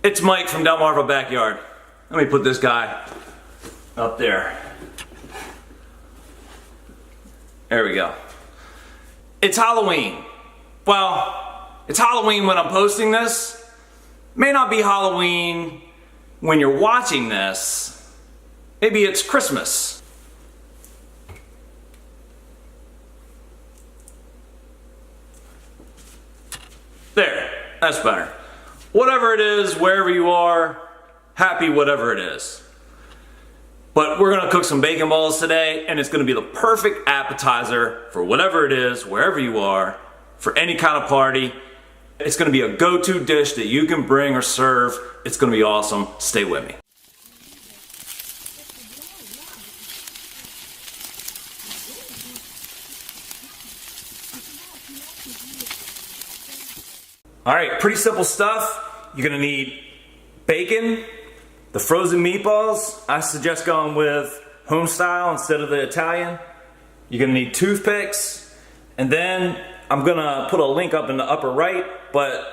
It's Mike from Delmarva Backyard. Let me put this guy up there. There we go. It's Halloween. Well, it's Halloween when I'm posting this. May not be Halloween when you're watching this. Maybe it's Christmas. There, that's better. Whatever it is, wherever you are, happy whatever it is. But we're gonna cook some bacon balls today, and it's gonna be the perfect appetizer for whatever it is, wherever you are, for any kind of party. It's gonna be a go-to dish that you can bring or serve. It's gonna be awesome. Stay with me. All right, pretty simple stuff. You're gonna need bacon, the frozen meatballs. I suggest going with home style instead of the Italian. You're gonna need toothpicks, and then I'm gonna put a link up in the upper right, but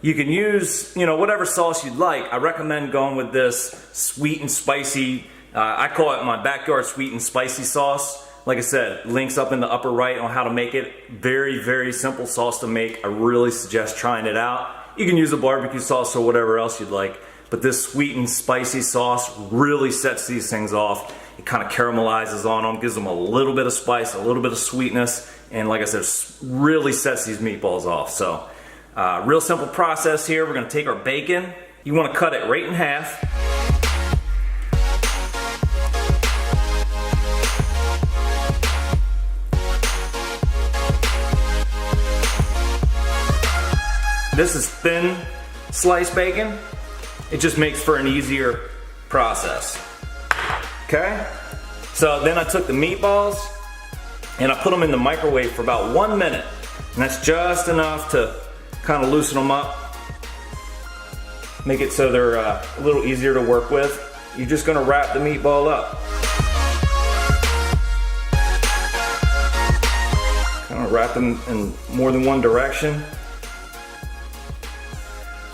you can use, whatever sauce you'd like. I recommend going with this sweet and spicy, I call it my backyard sweet and spicy sauce. Like I said, links up in the upper right on how to make it. Very, very simple sauce to make. I really suggest trying it out. You can use a barbecue sauce or whatever else you'd like, but this sweet and spicy sauce really sets these things off. It kind of caramelizes on them, gives them a little bit of spice, a little bit of sweetness, and like I said, really sets these meatballs off. So, real simple process here. We're gonna take our bacon. You wanna cut it right in half. This is thin sliced bacon. It just makes for an easier process. Okay? So then I took the meatballs and I put them in the microwave for about 1 minute. And that's just enough to kind of loosen them up. Make it so they're a little easier to work with. You're just gonna wrap the meatball up. Kind of wrap them in more than one direction.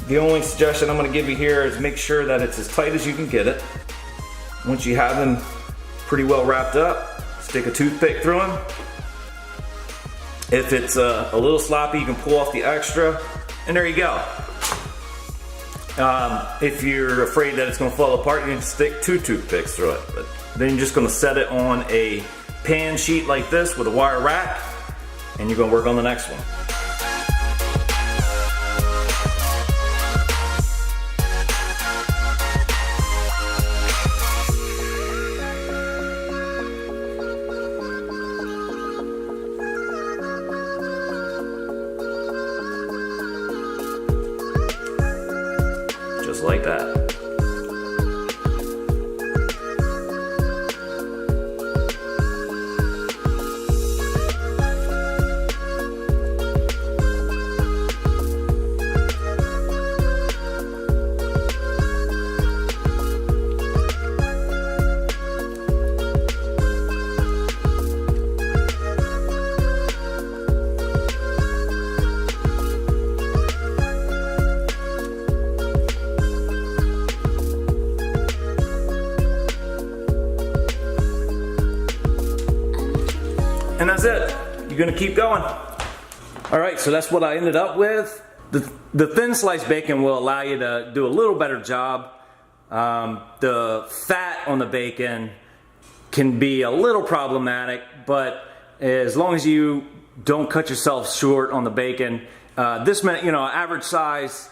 The only suggestion I'm going to give you here is make sure that it's as tight as you can get it. Once you have them pretty well wrapped up, stick a toothpick through them. If it's a little sloppy, you can pull off the extra, and there you go. If you're afraid that it's going to fall apart, you can stick 2 toothpicks through it. But then you're just going to set it on a pan sheet like this with a wire rack, and you're going to work on the next one. Just like that. And that's it. You're gonna keep going. All right, so that's what I ended up with. The thin sliced bacon will allow you to do a little better job. The fat on the bacon can be a little problematic, but as long as you don't cut yourself short on the bacon, average size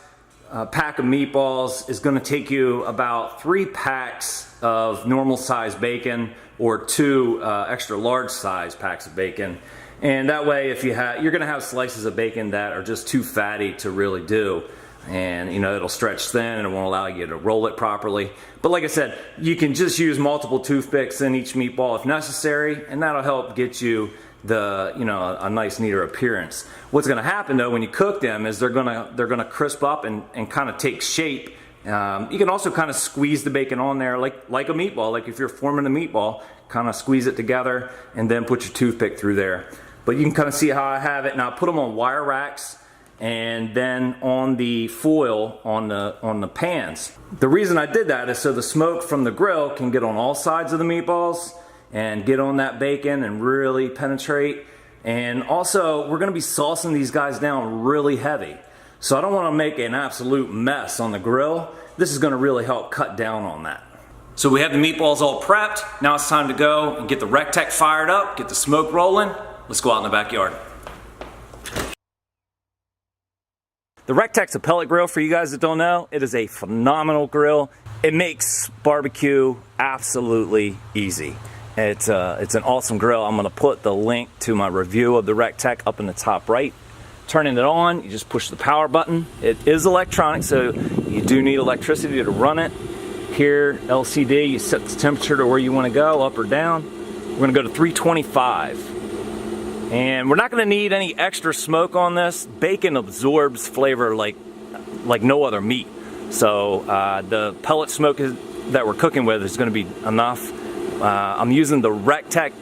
pack of meatballs is gonna take you about 3 packs of normal size bacon or 2 extra large size packs of bacon. And that way, if you're gonna have slices of bacon that are just too fatty to really do. And it'll stretch thin and it won't allow you to roll it properly. But like I said, you can just use multiple toothpicks in each meatball if necessary, and that'll help get you a nice neater appearance. What's gonna happen though when you cook them is they're gonna crisp up and kind of take shape. You can also kind of squeeze the bacon on there like a meatball. Like if you're forming a meatball, kind of squeeze it together and then put your toothpick through there. But you can kind of see how I have it. Now I put them on wire racks, and then on the foil on the pans. The reason I did that is so the smoke from the grill can get on all sides of the meatballs and get on that bacon and really penetrate. And also, we're gonna be saucing these guys down really heavy. So I don't wanna make an absolute mess on the grill. This is gonna really help cut down on that. So we have the meatballs all prepped. Now it's time to go and get the Rectech fired up, get the smoke rolling. Let's go out in the backyard. The Rectech's a pellet grill, for you guys that don't know. It is a phenomenal grill. It makes barbecue absolutely easy. It's an awesome grill. I'm gonna put the link to my review of the Rectech up in the top right. Turning it on, you just push the power button. It is electronic, so you do need electricity to run it. Here, LCD, you set the temperature to where you wanna go, up or down. We're gonna go to 325. And we're not gonna need any extra smoke on this. Bacon absorbs flavor like no other meat. So the pellet smoke that we're cooking with is gonna be enough. I'm using the Rectech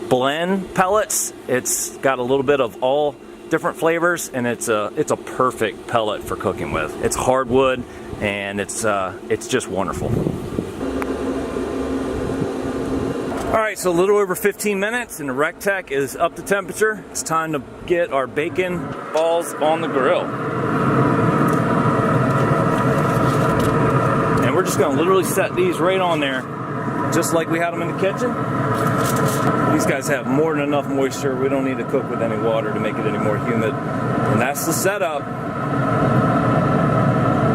blend pellets. It's got a little bit of all different flavors, and it's a perfect pellet for cooking with. It's hardwood, and it's just wonderful. All right, so a little over 15 minutes, and the Rectech is up to temperature. It's time to get our bacon balls on the grill. And we're just gonna literally set these right on there, just like we had them in the kitchen. These guys have more than enough moisture. We don't need to cook with any water to make it any more humid. And that's the setup.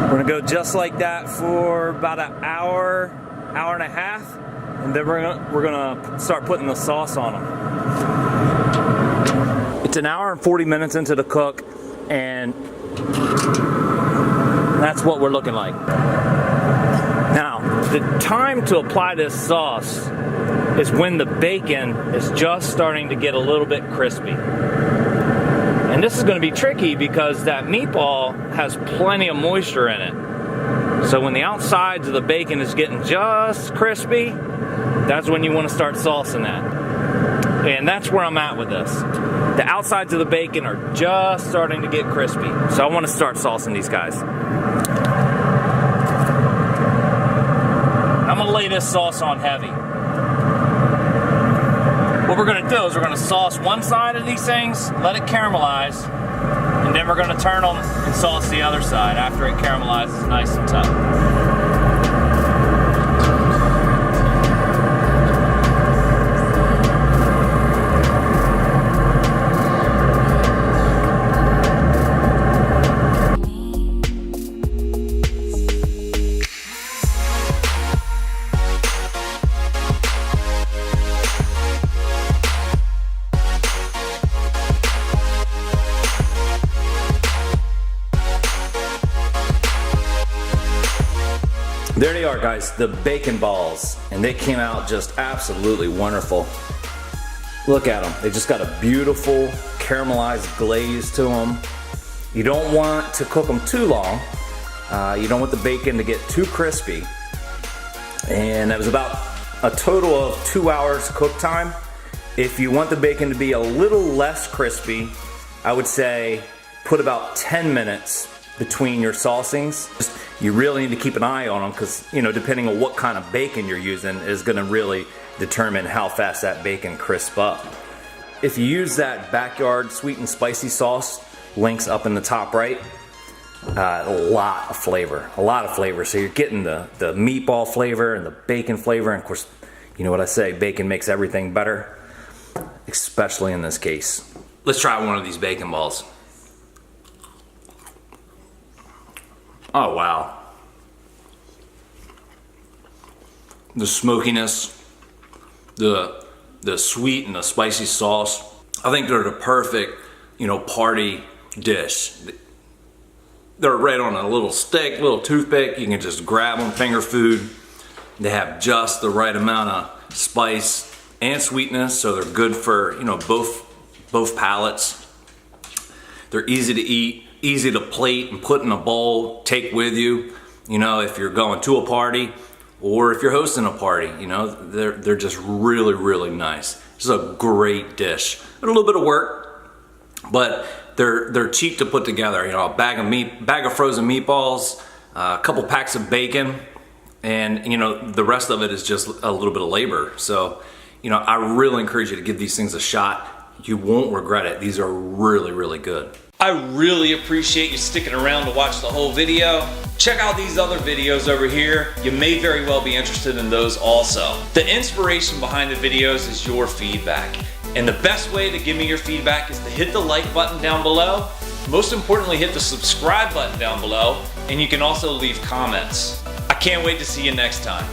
We're gonna go just like that for about an hour, hour and a half, and then we're gonna start putting the sauce on them. It's an hour and 40 minutes into the cook, and that's what we're looking like. Now, the time to apply this sauce is when the bacon is just starting to get a little bit crispy. And this is going to be tricky because that meatball has plenty of moisture in it. So when the outsides of the bacon is getting just crispy, that's when you want to start saucing that. And that's where I'm at with this. The outsides of the bacon are just starting to get crispy. So I want to start saucing these guys. I'm going to lay this sauce on heavy. What we're gonna do is we're gonna sauce one side of these things, let it caramelize, and then we're gonna turn them and sauce the other side after it caramelizes nice and tough. There they are, guys, the bacon balls, and they came out just absolutely wonderful. Look at them. They just got a beautiful caramelized glaze to them. You don't want to cook them too long. You don't want the bacon to get too crispy. And that was about a total of 2 hours cook time. If you want the bacon to be a little less crispy, I would say put about 10 minutes between your saucings. You really need to keep an eye on them because, you know, depending on what kind of bacon you're using is going to really determine how fast that bacon crisps up. If you use that backyard sweet and spicy sauce, links up in the top right, a lot of flavor. So you're getting the meatball flavor and the bacon flavor, and of course, you know what I say, bacon makes everything better, especially in this case. Let's try one of these bacon balls. Oh wow. The smokiness, the sweet and the spicy sauce. I think they're the perfect, you know, party dish. They're right on a little stick, little toothpick. You can just grab them, finger food. They have just the right amount of spice and sweetness, so they're good for, you know, both palates. They're easy to eat, easy to plate and put in a bowl, take with you, you know, if you're going to a party or if you're hosting a party, you know, they're just really, really nice. This is a great dish. A little bit of work, but They're cheap to put together. You know, a bag of frozen meatballs, a couple packs of bacon, and you know, the rest of it is just a little bit of labor. So, you know, I really encourage you to give these things a shot. You won't regret it. These are really, really good. I really appreciate you sticking around to watch the whole video. Check out these other videos over here. You may very well be interested in those also. The inspiration behind the videos is your feedback. And the best way to give me your feedback is to hit the like button down below. Most importantly, hit the subscribe button down below. And you can also leave comments. I can't wait to see you next time.